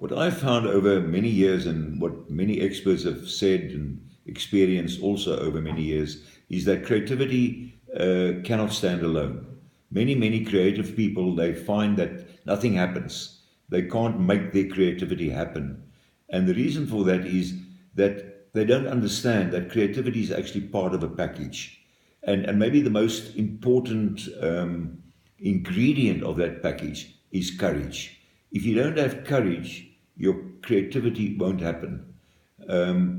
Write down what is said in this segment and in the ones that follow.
What I've found over many years, and what many experts have said and experienced also over many years, is that creativity cannot stand alone. Many creative people, they find that nothing happens. They can't make their creativity happen. And the reason for that is that they don't understand that creativity is actually part of a package. And maybe the most important ingredient of that package is courage. If you don't have courage, your creativity won't happen.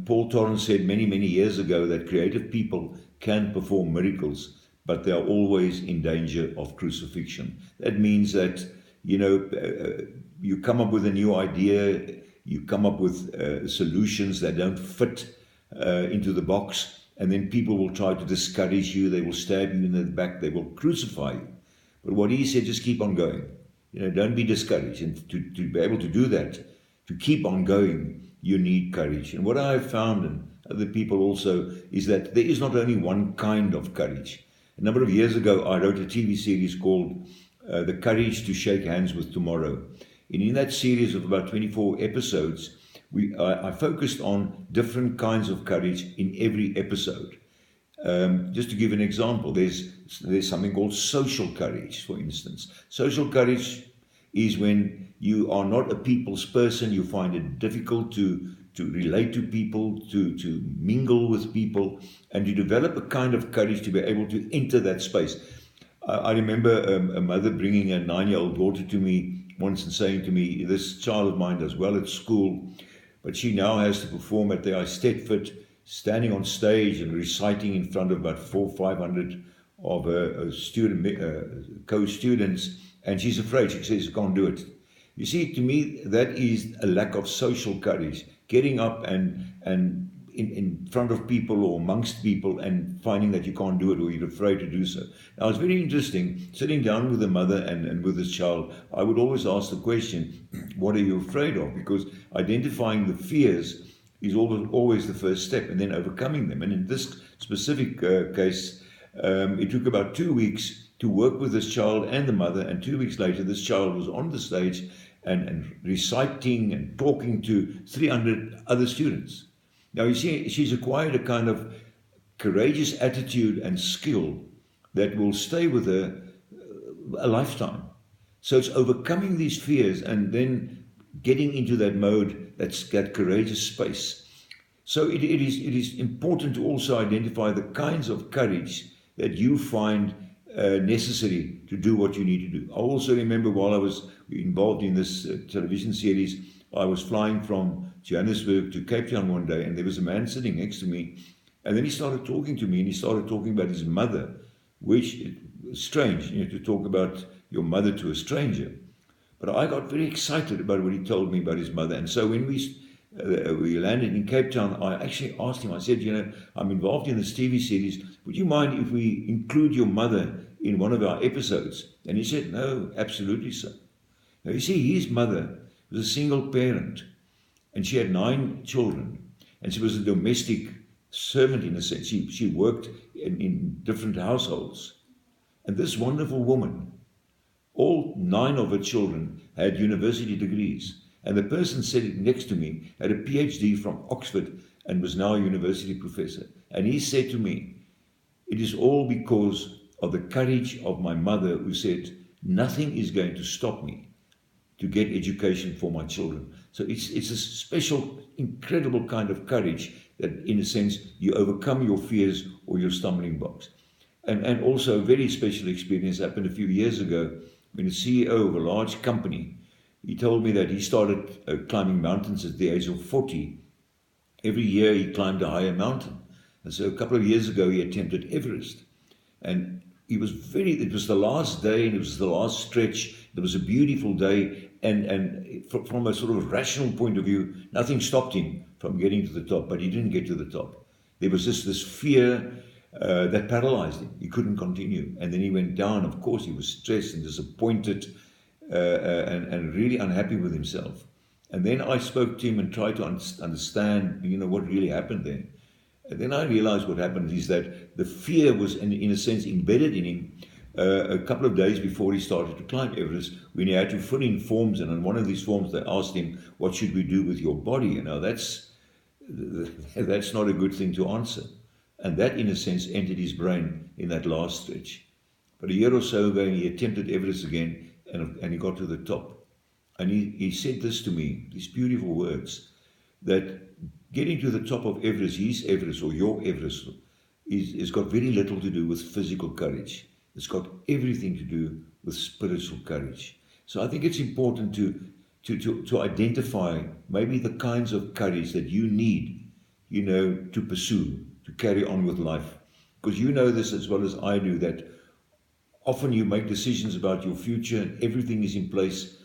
Paul Torrance said many years ago that creative people can perform miracles, but they are always in danger of crucifixion. That means that, you come up with a new idea, you come up with solutions that don't fit into the box, and then people will try to discourage you, they will stab you in the back, they will crucify you. But what he said, just keep on going. Don't be discouraged. And to be able to do that, to keep on going, you need courage. And what I have found, and other people also, is that there is not only one kind of courage. A number of years ago, I wrote a TV series called The Courage to Shake Hands with Tomorrow. And in that series of about 24 episodes, I focused on different kinds of courage in every episode. Just to give an example, there's something called social courage, for instance. Social courage is when you are not a people's person, you find it difficult to relate to people, to mingle with people, and you develop a kind of courage to be able to enter that space. I remember a mother bringing a 9-year-old daughter to me once and saying to me, this child of mine does well at school, but she now has to perform at the Eisteddfod, standing on stage and reciting in front of about 400-500 of her co-students, and she's afraid. She says, I can't do it. You see, to me, that is a lack of social courage, getting up and in front of people or amongst people and finding that you can't do it or you're afraid to do so. Now, it's very interesting, sitting down with a mother and with this child, I would always ask the question, what are you afraid of? Because identifying the fears is always the first step, and then overcoming them. And in this specific case, it took about 2 weeks to work with this child and the mother, and 2 weeks later, this child was on the stage and reciting and talking to 300 other students. Now, you see, she's acquired a kind of courageous attitude and skill that will stay with her a lifetime. So it's overcoming these fears and then getting into that mode, that courageous space. So it is important to also identify the kinds of courage that you find necessary to do what you need to do. I also remember while I was involved in this television series, I was flying from Johannesburg to Cape Town one day, and there was a man sitting next to me, and then he started talking to me, and he started talking about his mother, which is strange, to talk about your mother to a stranger. But I got very excited about what he told me about his mother, and so when we landed in Cape Town, I actually asked him, I said, I'm involved in this TV series, would you mind if we include your mother in one of our episodes? And he said, no, absolutely, sir. Now, you see, his mother was a single parent, and she had 9 children, and she was a domestic servant in a sense. She worked in different households. And this wonderful woman, all 9 of her children had university degrees. And the person sitting next to me had a PhD from Oxford and was now a university professor. And he said to me, it is all because of the courage of my mother, who said, nothing is going to stop me to get education for my children. So it's a special, incredible kind of courage that, in a sense, you overcome your fears or your stumbling blocks. And also a very special experience happened a few years ago when the CEO of a large company, he told me that he started climbing mountains at the age of 40. Every year he climbed a higher mountain. And so a couple of years ago he attempted Everest. And it was the last day, and it was the last stretch. It was a beautiful day, and from a sort of rational point of view, nothing stopped him from getting to the top, but he didn't get to the top. There was just this fear that paralyzed him. He couldn't continue. And then he went down. Of course, he was stressed and disappointed and really unhappy with himself. And then I spoke to him and tried to understand, what really happened there. And then I realized what happened is that the fear was, in a sense, embedded in him, a couple of days before he started to climb Everest, when he had to fill in forms, and on one of these forms they asked him, "What should we do with your body?" That's not a good thing to answer, and that, in a sense, entered his brain in that last stretch. But a year or so ago, he attempted Everest again, and he got to the top. And he said this to me, these beautiful words, that getting to the top of Everest, his Everest or your Everest, is got very little to do with physical courage. It's got everything to do with spiritual courage. So I think it's important to identify maybe the kinds of courage that you need, to pursue, to carry on with life. Because you know this as well as I do, that often you make decisions about your future and everything is in place,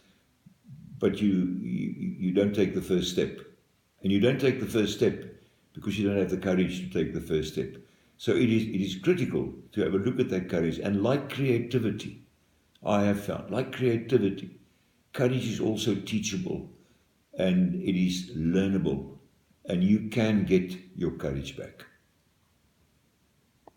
but you don't take the first step. And you don't take the first step because you don't have the courage to take the first step. So it is critical to have a look at that courage. And like creativity, I have found, like creativity, courage is also teachable and it is learnable. And you can get your courage back.